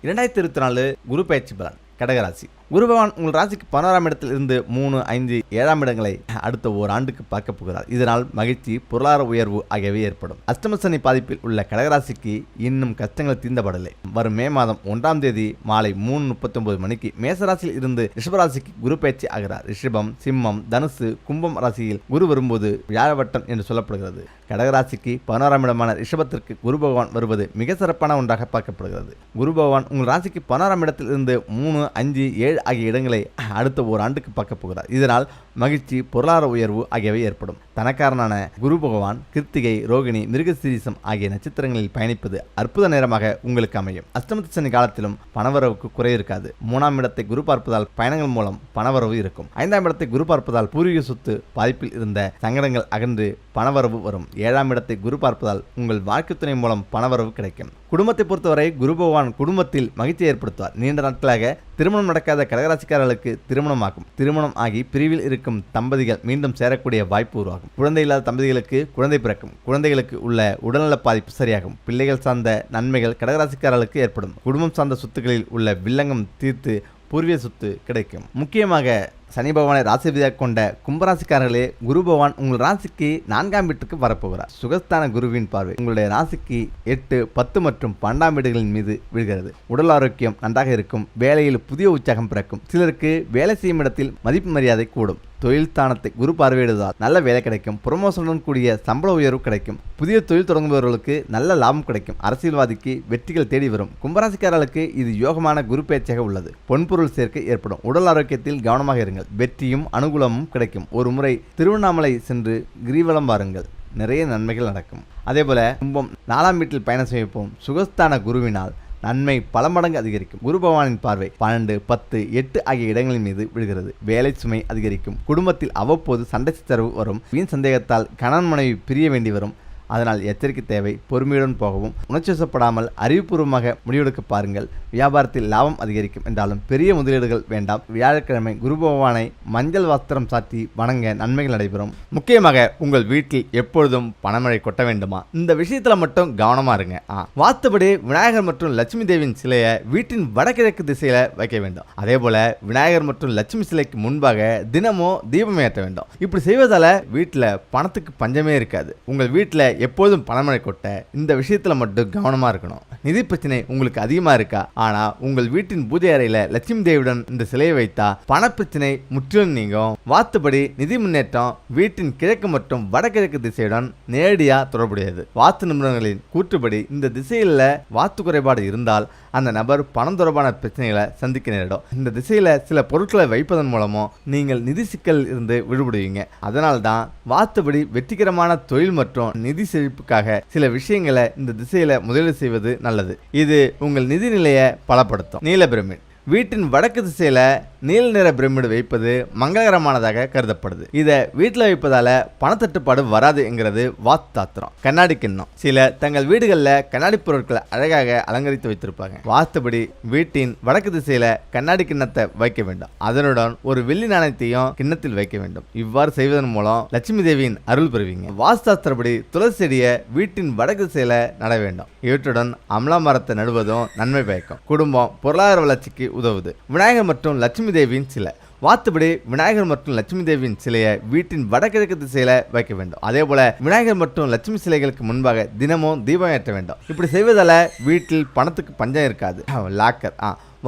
2024 குரு பயிற்சி பலன். கடகராசி. குரு பகவான் உங்கள் ராசிக்கு 11ஆம் இடத்தில் இருந்து 3, 5, 7ஆம் இடங்களை அடுத்த ஓராண்டுக்கு பார்க்க போகிறார். இதனால் மகிழ்ச்சி, பொருளாதார உயர்வு ஆகியவை ஏற்படும். அஷ்டம சனி பாதிப்பில் உள்ள கடகராசிக்கு இன்னும் கஷ்டங்கள் தீர்ந்தபடலை. வரும் மே மாதம் 1ஆம் தேதி மாலை 3:39 மணிக்கு மேசராசியில் இருந்து ரிஷபராசிக்கு குரு பயிற்சி ஆகிறார். ரிஷபம், சிம்மம், தனுசு, கும்பம் ராசியில் குரு வரும்போது வியாழவட்டம் என்று சொல்லப்படுகிறது. கடகராசிக்கு 11ஆம் இடமான ரிஷபத்திற்கு குரு பகவான் வருவது மிக சிறப்பான ஒன்றாக பார்க்கப்படுகிறது. குரு பகவான் உங்கள் ராசிக்கு 11ஆம் இடத்தில் இருந்து 3, 5, 7 ஆகிய இடங்களை அடுத்த ஓராண்டுக்கு பார்க்க போகிறார். இதனால் மகிழ்ச்சி, பொருளாதார உயர்வு ஆகியவை ஏற்படும். தனக்காரனான குரு பகவான் கிருத்திகை, ரோகிணி, மிருகசீரிசம் ஆகிய நட்சத்திரங்களில் பயணிப்பது அற்புத நேரமாக உங்களுக்கு அமையும். அஷ்டமத்து சனி காலத்திலும் பணவரவுக்கு குறை இருக்காது. 3ஆம் இடத்தை குரு பார்ப்பதால் பயணங்கள் மூலம் பணவரவு இருக்கும். 5ஆம் இடத்தை குரு பார்ப்பதால் பூர்வீக சொத்து பாதிப்பில் இருந்த சங்கடங்கள் அகன்று பணவரவு வரும். 7ஆம் இடத்தை குரு பார்ப்பதால் உங்கள் வாழ்க்கை துணை மூலம் பணவரவு கிடைக்கும். குடும்பத்தை பொறுத்தவரை குரு பகவான் குடும்பத்தில் மகிழ்ச்சியை ஏற்படுத்துவார். நீண்ட நாட்களாக திருமணம் நடக்காத கடகராசிக்காரர்களுக்கு திருமணமாகும். திருமணம் ஆகி பிரிவில் இருக்கும் தம்பதிகள் மீண்டும் சேரக்கூடிய வாய்ப்பு உருவாகும். குழந்தை இல்லாத தம்பதிகளுக்கு குழந்தை பிறக்கும். குழந்தைகளுக்கு உள்ள உடல்நல பாதிப்பு சரியாகும். பிள்ளைகள் சார்ந்த நன்மைகள் கடகராசிக்காரர்களுக்கு ஏற்படும். குடும்பம் சார்ந்த சொத்துக்களில் உள்ள வில்லங்கம் தீர்த்து பூர்வீக சொத்து கிடைக்கும். முக்கியமாக சனி பகவானை ராசிபதியாக கொண்ட கும்பராசிக்காரர்களே, குரு பகவான் உங்கள் ராசிக்கு 4ஆம் வீட்டுக்கு வரப்போகிறார். சுகஸ்தான குருவின் பார்வை உங்களுடைய ராசிக்கு 8, 10 மற்றும் 12ஆம் வீடுகளின் மீது விழுகிறது. உடல் ஆரோக்கியம் நன்றாக இருக்கும். வேலையில் புதிய உற்சாகம் பிறக்கும். சிலருக்கு வேலை செய்யும் இடத்தில் மதிப்பு மரியாதை கூடும். தொழில் ஸ்தானத்தை குரு பார்வையிடுவதால் நல்ல வேலை கிடைக்கும். புரமோஷனுடன் கூடிய சம்பள உயர்வு கிடைக்கும். புதிய தொழில் தொடங்குபவர்களுக்கு நல்ல லாபம் கிடைக்கும். அரசியல்வாதிக்கு வெற்றிகள் தேடி வரும். கும்பராசிக்காரர்களுக்கு இது யோகமான குரு பயிற்சியாக உள்ளது. பொன்பொருள் சேர்க்கை ஏற்படும். உடல் ஆரோக்கியத்தில் கவனமாக இருங்கள். வெற்றியும் அனுகூலமும் கிடைக்கும். ஒரு முறை திருவண்ணாமலை சென்று கிரிவலம் வாருங்கள். நிறைய நன்மைகள் நடக்கும். அதேபோல கும்பம் 4ஆம் வீட்டில் பயணம் செய்யப்போம். சுகஸ்தான குருவினால் நன்மை பல மடங்கு அதிகரிக்கும். குரு பகவானின் பார்வை 12, 10, 8 ஆகிய இடங்களின் மீது விழுகிறது. வேலை சுமை அதிகரிக்கும். குடும்பத்தில் அவ்வப்போது சண்டை சச்சரவு வரும். வீண் சந்தேகத்தால் கணவன் மனைவி பிரிய வேண்டி வரும். அதனால் எச்சரிக்கை தேவை. பொறுமையுடன் போகவும் உணர்ச்சிவசப்படாமல் அறிவுபூர்வமாக முடிவெடுக்க பாருங்கள். வியாபாரத்தில் லாபம் அதிகரிக்கும் என்றாலும் பெரிய முதலீடுகள் வேண்டாம். வியாழக்கிழமை குரு பகவானை மஞ்சள் வஸ்திரம் சாத்தி வணங்க நன்மைகள் நடைபெறும். முக்கியமாக உங்கள் வீட்டில் எப்பொழுதும் பணமழை கொட்ட வேண்டுமா? இந்த விஷயத்துல மட்டும் கவனமா இருங்க. வாஸ்துபடி விநாயகர் மற்றும் லட்சுமி தேவியின் சிலையை வீட்டின் வடகிழக்கு திசையில வைக்க வேண்டும். அதே போல விநாயகர் மற்றும் லட்சுமி சிலைக்கு முன்பாக தினமும் தீபம் ஏற்ற வேண்டும். இப்படி செய்வதால வீட்டுல பணத்துக்கு பஞ்சமே இருக்காது. உங்கள் வீட்டுல எப்போதும் பணமழை கொட்ட இந்த விஷயத்துல மட்டும் கவனமா இருக்கணும். நிதி பிரச்சனை உங்களுக்கு அதிகமா இருக்கா? ஆனா உங்கள் வீட்டின் பூஜை அறையில லட்சுமி தேவியுடன் இந்த சிலையை வைத்தா பண பிரச்சனை முற்றிலும் நீங்கும். வாஸ்துபடி நிதி முன்னேற்றம் வீட்டின் கிழக்கு மற்றும் வடகிழக்கு திசையுடன் நேரடியா தொடர்புடையது. வாஸ்து நிபுணர்களின் கூற்றுப்படி இந்த திசையில வாஸ்து குறைபாடு இருந்தால் அந்த நபர் பணம் தொடர்பான பிரச்சனைகளை சந்திக்க நேரிடும். இந்த திசையில சில பொருட்களை வைப்பதன் மூலமும் நீங்கள் நிதி சிக்கல் இருந்து விடுபடுவீங்க. அதனால்தான் வாஸ்துபடி வெற்றிகரமான தொழில் மற்றும் நிதி செழிப்புக்காக சில விஷயங்களை இந்த திசையில முதலீடு செய்வது நல்லது. இது உங்கள் நிதி நிலையை பலப்படுத்தும். நீல பிரமிட் வீட்டின் வடக்கு திசையில நீல நிற பிரமிடு வைப்பது மங்களகரமானதாக கருதப்படுது. இதை வீட்டில் வைப்பதால பணத்தட்டுப்பாடு வராது என்கிறது வாஸ்தாத்திரம். கண்ணாடி கிண்ணம் சில தங்கள் வீடுகளில் கண்ணாடி பொருட்களை அழகாக அலங்கரித்து வைத்திருப்பாங்க. வாஸ்துபடி வீட்டின் வடக்கு திசையில கண்ணாடி கிண்ணத்தை வைக்க வேண்டும். அதனுடன் ஒரு வெள்ளி நாணயத்தையும் கிண்ணத்தில் வைக்க வேண்டும். இவ்வாறு செய்வதன் மூலம் லட்சுமி தேவியின் அருள் பெறுவீங்க. வாஸ்தாஸ்திரப்படி துளசி செடியை வீட்டின் வடக்கு திசையில நட வேண்டும். இவற்றுடன் அமலா மரத்தை நடுவதும் நன்மை பயக்கும். குடும்பம் பொருளாதார வளர்ச்சிக்கு உதவுது. விநாயகர் மற்றும் லட்சுமி தேவியின் சிலை வாஸ்துபடி விநாயகர் மற்றும் லட்சுமி தேவியின் சிலையை வீட்டின் வடகிழக்கு திசையில வைக்க வேண்டும். அதே போல விநாயகர் மற்றும் லட்சுமி சிலைகளுக்கு முன்பாக தினமும் தீபம் ஏற்ற வேண்டும். இப்படி செய்வதால வீட்டில் பணத்துக்கு பஞ்சம் இருக்காது. லாக்கர்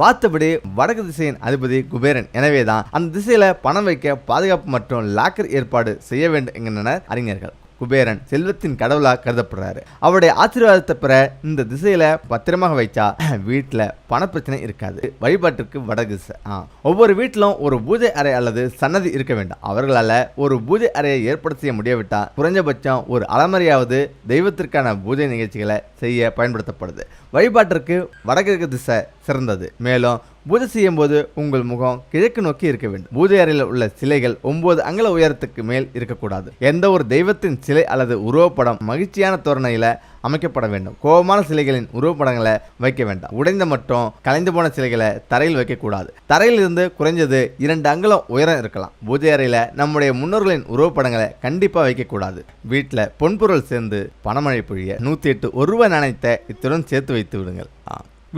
வாஸ்துபடி வடக்கு திசையின் அதிபதி குபேரன். எனவேதான் அந்த திசையில பணம் வைக்க பாதுகாப்பு மற்றும் லாக்கர் ஏற்பாடு செய்ய வேண்டும் என்கின்றனர் அறிஞர்கள். குபேரன் செல்வத்தின் கடவுளா கருதப்படுறாரு. அவருடைய ஆசீர்வாதத்தை பெற இந்த திசையில பத்திரமாக வைச்சா வீட்டுல பணப்பிரச்சனை இருக்காது. வழிபாட்டிற்கு வடக்கு திசை. ஒவ்வொரு வீட்டிலும் ஒரு பூஜை அறை அல்லது சன்னதி இருக்க வேண்டும். அவர்களால ஒரு பூஜை அறையை ஏற்பாடு செய்ய முடியவிட்டா குறைஞ்சபட்சம் ஒரு அலமறையாவது தெய்வத்திற்கான பூஜை நிகழ்ச்சிகளை செய்ய பயன்படுத்தப்படுது. வழிபாட்டிற்கு வடகிழக்கு திசை சிறந்தது. மேலும் பூஜை செய்யும் போது உங்கள் முகம் கிழக்கு நோக்கி இருக்க வேண்டும். பூஜை அறையில் உள்ள சிலைகள் 9 அங்குல உயரத்துக்கு மேல் இருக்கக்கூடாது. எந்த ஒரு தெய்வத்தின் சிலை அல்லது உருவப்படம் மகிழ்ச்சியான தோரணையில அமைக்கப்பட வேண்டும். கோபமான சிலைகளின் உருவப்படங்களை வைக்க வேண்டாம். உடைந்த மற்றும் கலைந்து போன சிலைகளை தரையில் வைக்கக்கூடாது. தரையில் இருந்து குறைஞ்சது 2 அங்குலம் உயரம் இருக்கலாம். பூஜை அறையில நம்முடைய முன்னோர்களின் உருவப்படங்களை கண்டிப்பா வைக்கக்கூடாது. வீட்டில் பொன்பொருள் சேர்ந்து பணமழை பொழிய 108 1 ரூபாய் நாணயத்தை இத்துடன் சேர்த்து வைத்து விடுங்கள்.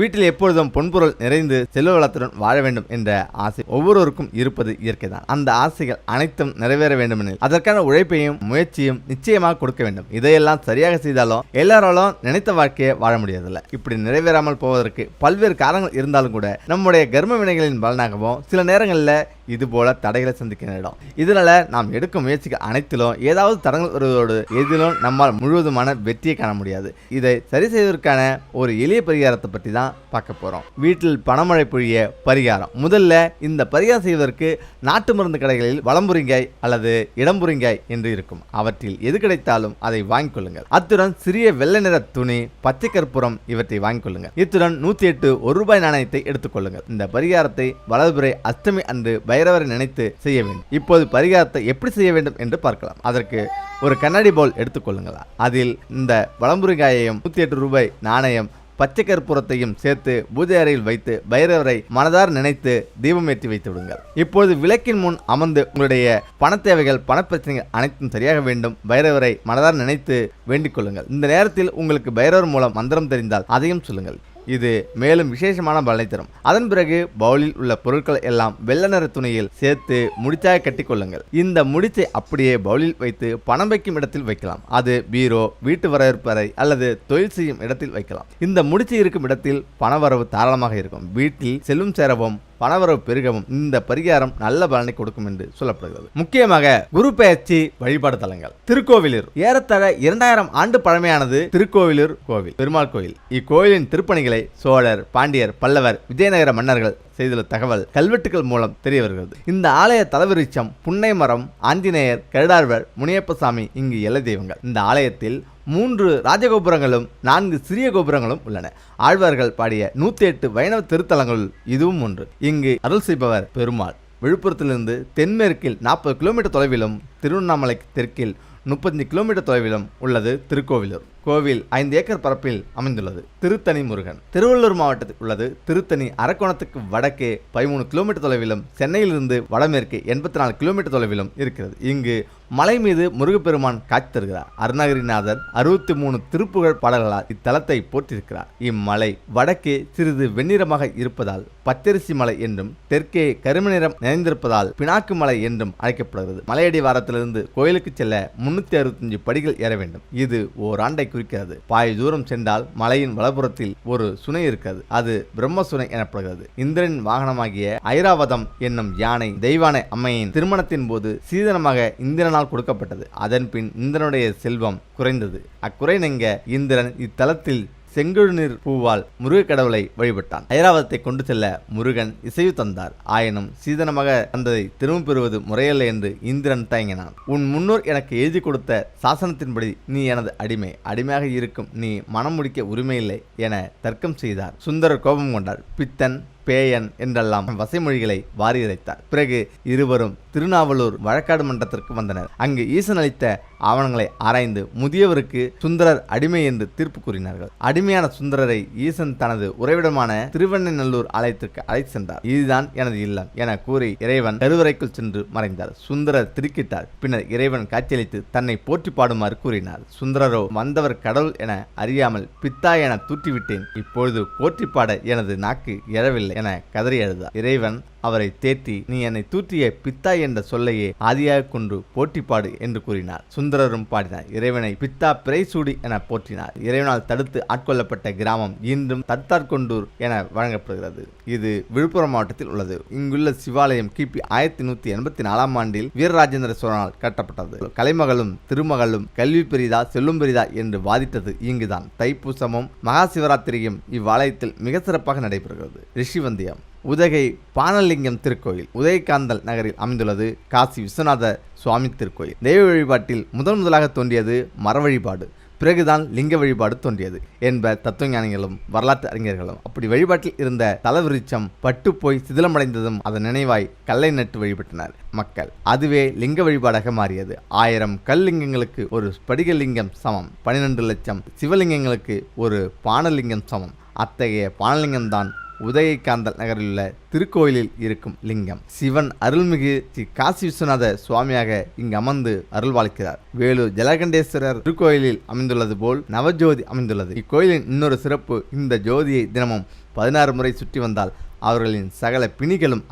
வீட்டில் எப்பொழுதும் பொன்பொருள் நிறைந்து செல்வ வளத்துடன் வாழ வேண்டும் என்ற ஆசை ஒவ்வொருவருக்கும் இருப்பது இயற்கைதான். அந்த ஆசைகள் அனைத்தும் நிறைவேற வேண்டுமெனில் அதற்கான உழைப்பையும் முயற்சியும் நிச்சயமாக கொடுக்க வேண்டும். இதையெல்லாம் சரியாக செய்தாலும் எல்லாராலும் நினைத்த வாழ்க்கையை வாழ முடியாதுல்ல. இப்படி நிறைவேறாமல் போவதற்கு பல்வேறு காரணங்கள் இருந்தாலும் கூட நம்முடைய கர்ம வினைகளின் பலனாகவும் சில நேரங்களில் இது போல தடைகளை சந்திக்க நேரிடும். இதனால நாம் எடுக்கும் முயற்சிகள் அனைத்திலும் ஏதாவது தடங்கள் வருவதோடு எதிலும் நம்மால் முழுவதுமான வெற்றியை காண முடியாது. இதை சரி செய்வதற்கான ஒரு எளிய பரிகாரத்தை பற்றி தான் பார்க்க போறோம். வீட்டில் பணமழை பொழிய பரிகாரம். முதல்ல இந்த பரிகாரம் செய்வதற்கு நாட்டு மருந்து கடைகளில் வலம்புரிங்காய் அல்லது இடம்புரிங்காய் என்று இருக்கும். அவற்றில் எது கிடைத்தாலும் அதை வாங்கிக் கொள்ளுங்கள். அத்துடன் சிறிய வெள்ளை நிற துணி, பச்சை கற்பூரம் இவற்றை வாங்கிக் கொள்ளுங்கள். இத்துடன் 108 1 நாணயத்தை எடுத்துக் கொள்ளுங்கள். இந்த பரிகாரத்தை வலதுபுறை அஷ்டமி அன்று பைரவரை நினைத்து செய்ய வேண்டும். இப்போது பரிகாரத்தை எப்படி செய்ய வேண்டும் என்று பார்க்கலாம். அதற்கு ஒரு கண்ணாடி பவுல் எடுத்துக்கொள்ளுங்கள். அதில் இந்த வலம்புரிங்காயையும் 108 நாணயம், பச்சை கற்பூரத்தையும் சேர்த்து பூஜை அறையில் வைத்து பைரவரை மனதார் நினைத்து தீபம் ஏற்றி வைத்து விடுங்கள். இப்போது விளக்கின் முன் அமர்ந்து உங்களுடைய பண தேவைகள், பணப்பிரச்சனைகள் அனைத்தும் சரியாக வேண்டும் பைரவரை மனதார் நினைத்து வேண்டிக் கொள்ளுங்கள். இந்த நேரத்தில் உங்களுக்கு பைரவர் மூலம் மந்திரம் தெரிந்தால் அதையும் சொல்லுங்கள். இது மேலும் விசேஷமான பலனை தரும். அதன் பிறகு பவுலில் உள்ள பொருட்கள் எல்லாம் வெள்ளை நிற துணியில் சேர்த்து முடிச்சாக கட்டி கொள்ளுங்கள். இந்த முடிச்சை அப்படியே பவுலில் வைத்து பணம் வைக்கும் இடத்தில் வைக்கலாம். அது பீரோ, வீட்டு வரவேற்பு அறை அல்லது தொழில் செய்யும் இடத்தில் வைக்கலாம். இந்த முடிச்சு இருக்கும் இடத்தில் பணவரவு தாராளமாக இருக்கும். வீட்டில் செல்வம் சேரவும் பணவரவு பெருகவும் இந்த பரிகாரம் நல்ல பலனை கொடுக்கும் என்று சொல்லப்படுகிறது. முக்கியமாக குரு பெயர்ச்சி வழிபாடு தலங்கள். திருக்கோவிலூர் ஏறத்தாழ 2000 ஆண்டு பழமையானது திருக்கோவிலூர் கோவில், பெருமாள் கோயில். இக்கோயிலின் திருப்பணிகளை சோழர், பாண்டியர், பல்லவர், விஜயநகர மன்னர்கள் செய்துள்ள தகவல் கல்வெட்டுகள் மூலம் தெரிய வருகிறது. இந்த ஆலய தலவிருட்சம் புன்னை மரம், ஆஞ்சநேயர், கருடாழ்வர், முனியப்பசாமி இங்கு எல்லை தெய்வங்கள். இந்த ஆலயத்தில் 3 ராஜகோபுரங்களும் 4 சிறிய கோபுரங்களும் உள்ளன. ஆழ்வார்கள் பாடிய 108 வைணவ திருத்தலங்களுள் இதுவும் ஒன்று. இங்கு அருள் செய்பவர் பெருமாள். விழுப்புரத்திலிருந்து தென்மேற்கில் 40 கிலோமீட்டர் தொலைவிலும், திருவண்ணாமலைக்கு தெற்கில் 35 கிலோமீட்டர் தொலைவிலும் உள்ளது திருக்கோவிலூர். கோவில் 5 ஏக்கர் பரப்பில் அமைந்துள்ளது. திருத்தணி முருகன் திருவள்ளூர் மாவட்டத்தில் உள்ளது. திருத்தணி அரக்கோணத்துக்கு வடக்கே 13 கிலோமீட்டர் தொலைவிலும், சென்னையிலிருந்து வடமேற்கு 84 கிலோமீட்டர் தொலைவிலும் இருக்கிறது. இங்கு மலை மீது முருகப்பெருமான் காட்சி தருகிறார். அருணகிரிநாதர் 63 திருப்புகழ் பாடல்களால் இத்தலத்தை போற்றிருக்கிறார். இம்மலை வடக்கே சிறிது வெண்ணிறமாக இருப்பதால் பச்சரிசி மலை என்றும், தெற்கே கருமை நிறம் நிறைந்திருப்பதால் பினாக்கு மலை என்றும் அழைக்கப்படுகிறது. மலையடி வாரத்திலிருந்து கோயிலுக்கு செல்ல 365 படிகள் ஏற வேண்டும். இது ஓராண்டை குறிக்கிறது. பாய் தூரம் சென்றால் மலையின் வலப்புறத்தில் ஒரு சுனை இருக்கிறது. அது பிரம்ம சுனை எனப்படுகிறது. இந்திரனின் வாகனமாகிய ஐராவதம் என்னும் யானை தெய்வானை அம்மையின் திருமணத்தின் போது சீதனமாக இந்திரனால் கொடுக்கப்பட்டது. அதன் பின் இந்திரனுடைய செல்வம் குறைந்தது. அக்குறை நீங்க இந்திரன் இத்தலத்தில் செங்கழுநீர் பூவால் முருக கடவுளை வழிபட்டான். ஐராவதத்தை கொண்டு செல்ல முருகன் இசைவு தந்தார். ஆயினும் சீதனமாக தந்ததை திரும்ப பெறுவது முறையல்ல என்று இந்திரன் தயங்கினான். உன் முன்னோர் எனக்கு எழுதி கொடுத்த சாசனத்தின்படி நீ எனது அடிமை, அடிமையாக இருக்கும் நீ மனம் முடிக்க உரிமையில்லை என தர்க்கம் செய்தார். சுந்தரர் கோபம் கொண்டார். பித்தன், பேயன் என்றெல்லாம் வசைமொழிகளை வாரி இறைத்தார். பிறகு இருவரும் திருநாவலூர் வழக்காடு மன்றத்திற்கு வந்தனர். அங்கு ஈசன் அளித்த ஆவணங்களை ஆராய்ந்து முதியவருக்கு சுந்தரர் அடிமை என்று தீர்ப்பு கூறினார்கள். அடிமையான சுந்தரரை ஈசன் தனது உறைவிடமான திருவெண்ணநல்லூர் ஆலயத்திற்கு அழைத்து சென்றார். இதுதான் எனது இல்லம் என கூறி இறைவன் கருவறைக்குள் சென்று மறைந்தார். சுந்தரர் திடுக்கிட்டார். பின்னர் இறைவன் காட்சியளித்து தன்னை போற்றி பாடுமாறு கூறினார். சுந்தரரோ வந்தவர் கடவுள் என அறியாமல் பித்தா என தூற்றிவிட்டேன், இப்பொழுது போற்றி பாட எனது நாக்கு எழவில்லை என கதறி அழுதார். இறைவன் அவரை தேற்றி நீ என்னை தூற்றிய பித்தா என்ற சொல்லையே ஆதியாக கொண்டு போற்றிப்பாடு என்று கூறினார். சுந்தரரும் பாடினார். இறைவனை பித்தா பிறைசூடி என போற்றினார். இறைவனால் தடுத்து ஆட்கொள்ளப்பட்ட கிராமம் இன்றும் தத்தார்கொண்டூர் என வழங்கப்படுகிறது. இது விழுப்புரம் மாவட்டத்தில் உள்ளது. இங்குள்ள சிவாலயம் கிபி 1184 ஆண்டில் வீரராஜேந்திர சோழனால் கட்டப்பட்டது. கலைமகளும் திருமகளும் கல்வி பெரிதா செல்லும் பெரிதா என்று வாதிட்டது இங்குதான். தைப்பூசமும் மகா சிவராத்திரியும் இவ்வாலயத்தில் மிக சிறப்பாக நடைபெறுகிறது. ரிஷிவந்தியம் உதகை பானலிங்கம் திருக்கோயில் உதயகாந்தல் நகரில் அமைந்துள்ளது. காசி விஸ்வநாத சுவாமி திருக்கோயில். தெய்வ வழிபாட்டில் முதலாக தோன்றியது மர வழிபாடு, பிறகுதான் லிங்க வழிபாடு தோன்றியது என்ப தத்துவஞானிகளும் வரலாற்று அறிஞர்களும். அப்படி வழிபாட்டில் இருந்த தலவிருட்சம் பட்டு போய் சிதிலமடைந்ததும் அதன் நினைவாய் கல்லை நட்டு வழிபட்டனர் மக்கள். அதுவே லிங்க வழிபாடாக மாறியது. 1000 கல்லிங்கங்களுக்கு ஒரு ஸ்படிகலிங்கம் சமம். 12 லட்சம் சிவலிங்கங்களுக்கு ஒரு பானலிங்கம் சமம். அத்தகைய பானலிங்கம் தான் உதகைக்காந்தல் நகரில் உள்ள திருக்கோயிலில் இருக்கும் லிங்கம். சிவன் அருள்மிகு ஸ்ரீ காசி விஸ்வநாத சுவாமியாக இங்கு அமர்ந்து அருள்வாளிக்கிறார். வேலூர் ஜலகண்டேஸ்வரர் திருக்கோயிலில் அமைந்துள்ளது போல் நவஜோதி அமைந்துள்ளது. இக்கோயிலின் இன்னொரு சிறப்பு, இந்த ஜோதியை தினமும் 16 முறை சுற்றி வந்தால் அவர்களின் சகல பிணிகளும்